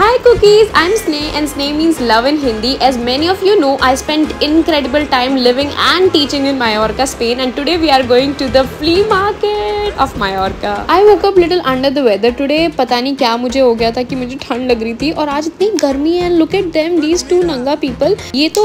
Hi cookies, I'm Sneh and Sneh means love in Hindi. As many of you know, I spent incredible time living and teaching in Mallorca, Spain, and today we are going to the flea market of Mallorca. I woke up little under the weather today. पता नहीं क्या मुझे हो गया था कि मुझे ठंड लग रही थी और आज इतनी गर्मी है. Look at them, these two नंगा people. ये तो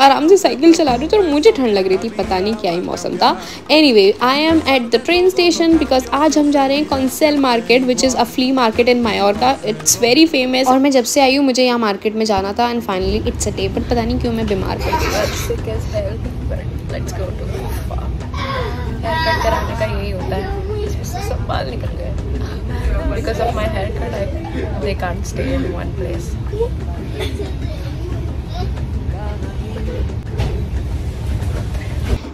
आराम से साइकिल चला रहे थे और मुझे ठंड लग रही थी. पता नहीं क्या ही मौसम था. Anyway, I am at the train station because आज हम जा रहे हैं Consell Market, which is a flea market in Mallorca. It's very famous. और मैं जब से आई हूँ मुझे यहाँ मार्केट में जाना था and finally it's a day. But पता नहीं क्यों मैं बीमार पड़ गई. Let's go to hair cut कराने का यही होता है. इसमें से सब बाल निकल गए. Because of my hair cut they can't stay in one place.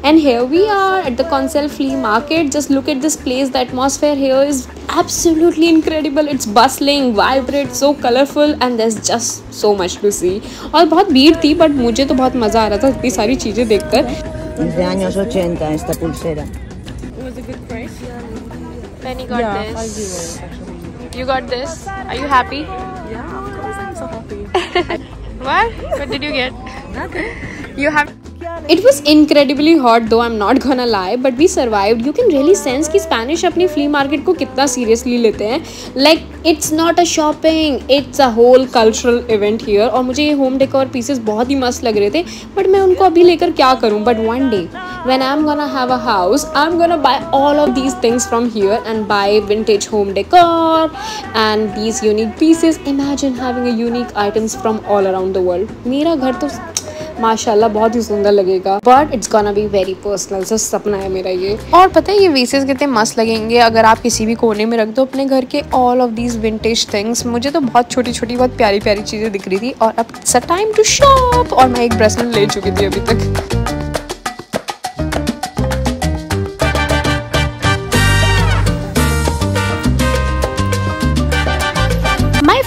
And here we are at the Consell Flea Market. Just look at this place. The atmosphere here is absolutely incredible. It's bustling, vibrant, so colorful and there's just so much to see. और बहुत भीड़ थी but मुझे तो बहुत मज़ा आ रहा था इतनी सारी चीज़ें देखकर. Desde años 80 esta pulsera. It was a good price. Penny got this. You got this. Are you happy? Yeah, of course I'm so happy. What did you get? Nothing. You have. It was incredibly hot though, I'm not gonna lie, but we survived. You can really sense कि Spanish अपनी flea market को कितना seriously लेते हैं. Like it's not a shopping, it's a whole cultural event here. और मुझे ये home decor pieces बहुत ही मस्त लग रहे थे, but मैं उनको अभी लेकर क्या करूँ? But one day when I'm gonna have a house, I'm gonna buy all of these things from here and buy vintage home decor and these unique pieces. Imagine having a unique items from all around the world. मेरा घर तो माशाल्लाह बहुत ही सुंदर लगेगा. But it's gonna be very personal. सच सपना है मेरा ये. और पता है ये पीसेस कितने मस्त लगेंगे अगर आप किसी भी कोने में रख दो अपने घर के. All of these vintage things. मुझे तो बहुत छोटी छोटी बहुत प्यारी प्यारी चीज़ें दिख रही थी और अब it's a time to shop. और मैं एक ब्रेसलेट ले चुकी थी अभी तक.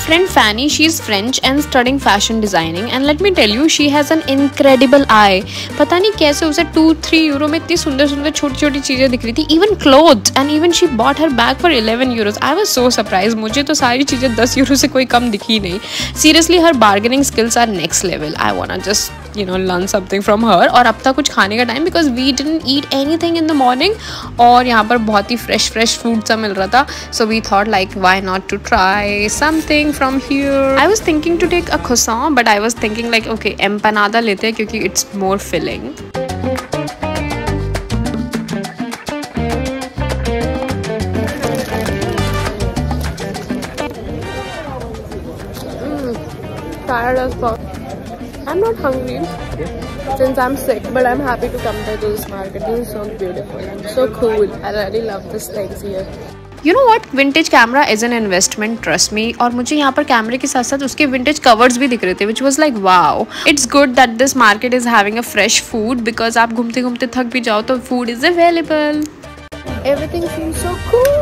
Friend Fanny, she's French and studying fashion designing and let me tell you she has an incredible eye. पता नहीं कैसे उसे 2-3 यूरो में इतनी सुंदर सुंदर छोटी छोटी चीज़ें दिख रही थी. even clothes and even she bought her bag for 11 euros. I was so surprised. मुझे तो सारी चीज़ें 10 यूरो से कोई कम दिखी नहीं. Seriously her bargaining skills are next level. I wanna just learn something from her. और अब तक कुछ खाने का time because we didn't eat anything in the morning और यहाँ पर बहुत ही fresh food सा मिल रहा था. So we thought like why not to try something from here. I was thinking to take a croissant but I was thinking like okay empanada लेते हैं क्योंकि it's more filling. Tired as fuck. I'm not hungry since I'm sick, but I'm happy to come to this market. This is so beautiful and so cool. I really love these things here. You know what? Vintage camera is an investment, trust me. और मुझे यहाँ पर कैमरे के साथ साथ उसके vintage covers भी दिख रहे थे, which was like wow. It's good that this market is having a fresh food because आप घूमते घूमते थक भी जाओ तो food is available. Everything seems so cool.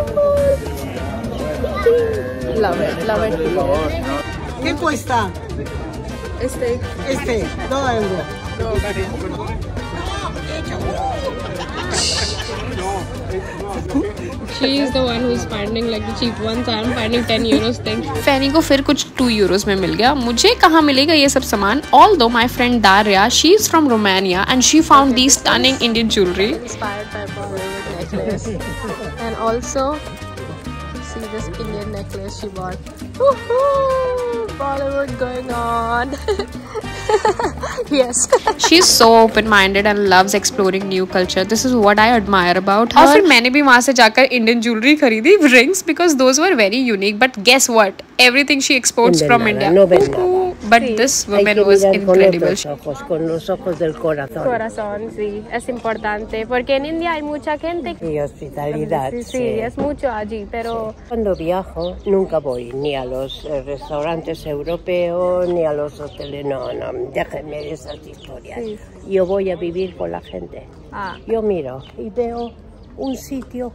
Love it. ¿Qué cuesta? Este, 2 euros. She is the one who's finding like the cheap ones. I'm finding 10 euros thing. Fanny को फिर कुछ 2 euros में मिल गया. मुझे कहाँ मिलेगा ये सब सामान? Although my friend Daria, she is from Romania and she found these stunning Indian jewelry. Inspired by Bollywood necklace. And also, see this Indian necklace she bought. Woohoo! Bollywood going on. Yes. She's so open-minded and loves exploring new culture. This is what I admire about her. और फिर मैंने भी वहाँ से जाकर Indian jewelry खरीदी, rings, because those were very unique. But guess what? Everything she exports from India. No ven nada. But sí. This woman was incredible. Con los ojos del corazón. Corazón, sí, es importante. Porque en India hay mucha gente. Y hospitalidad. Sí, es mucho allí, pero. Cuando viajo nunca voy ni a los restaurantes europeos ni a los hoteles. No, déjenme de esas historias. Sí. Yo voy a vivir con la gente. Yo miro y veo un sitio,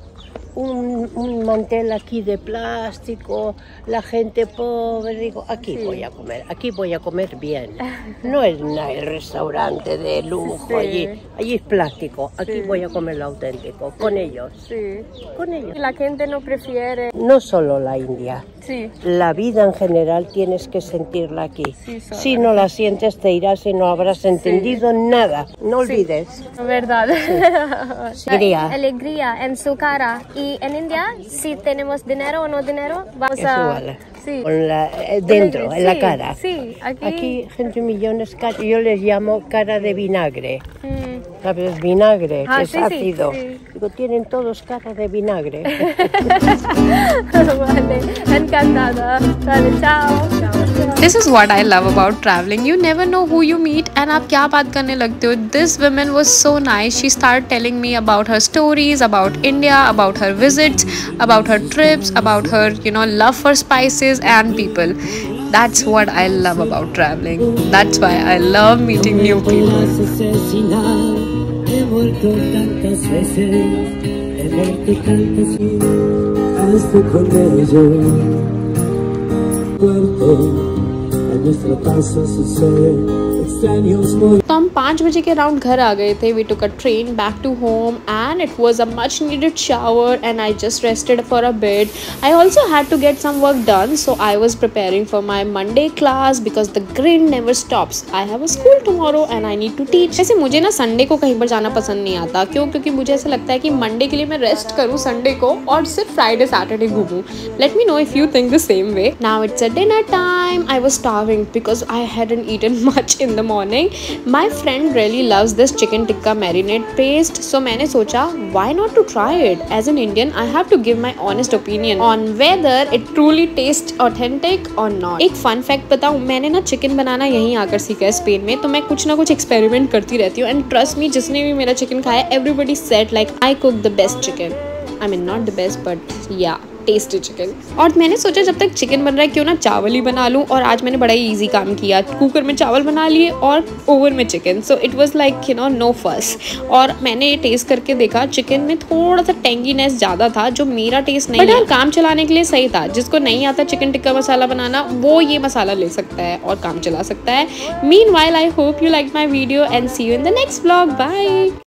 un mantel aquí de plástico, la gente pobre, digo, aquí voy a comer bien. No es el restaurante de lujo, allí es plástico, aquí voy a comer lo auténtico, con ellos. Con ellos. Y la gente no prefiere. No solo la India. Sí. La vida en general tienes que sentirla aquí. Si no la sientes te irás y no habrás entendido nada. No olvides. Verdad. Alegría en su cara. Y en India, si tenemos dinero o no dinero, vamos Es a... igual. Sí. Con dentro, en la cara. Sí, Aquí gente millones, yo les llamo cara de vinagre. ¿Sabes? Vinagre, que es ácido. Digo, tienen todos cara de vinagre. Vale, encantada. Vale, chao. This is what I love about traveling. You never know who you meet and आप क्या बात करने लगते हो. This woman was so nice. She started telling me about her stories, about India, about her visits, about her trips, about her, love for spices and people. That's what I love about traveling. That's why I love meeting new people. He muerto tantas veces, he muerto tantas hasta con ello. Cuerpo, a nuestro paso sucede. तो हम 5 बजे के around घर आ गए थे. We took a train back to home and it was a much needed shower and I just rested for a bit. I also had to get some work done, so I was preparing for my Monday class because the grind never stops. I have a school tomorrow and I need to teach. ऐसे मुझे ना Sunday को कहीं पर जाना पसंद नहीं आता. क्यों? क्योंकि मुझे ऐसा लगता है कि मंडे के लिए मैं रेस्ट करूँ संडे को और सिर्फ फ्राइडे सैटरडे घूमूँ. Let me know if you think the same way. Now it's a dinner time. I was starving because I hadn't eaten much in the morning. My friend really loves this chicken tikka marinade paste, so मैंने सोचा why not to try it. As an Indian, I have to give my honest opinion on whether it truly tastes authentic or not. एक fun fact बताऊँ, मैंने ना chicken बनाना यहीं आकर सीखा है स्पेन में. तो मैं कुछ ना कुछ एक्सपेरिमेंट करती रहती हूँ and trust me, जिसने भी मेरा चिकन खाया, everybody said like I cook the best chicken. I mean not the best, but yeah, tasty chicken. और मैंने सोचा जब तक चिकन बन रहा है क्यों ना चावल ही बना लूँ. और आज मैंने बड़ा ही इजी काम किया. कुकर में चावल बना लिए और ओवन में chicken. So it was like no fuss. और मैंने ये टेस्ट करके देखा, चिकन में थोड़ा सा टेंगीनेस ज़्यादा था जो मेरा टेस्ट नहीं है. काम चलाने के लिए सही था. जिसको नहीं आता चिकन टिक्का मसाला बनाना, वो ये मसाला ले सकता है और काम चला सकता है. Meanwhile, I hope you like my video and see you in the next vlog. Bye.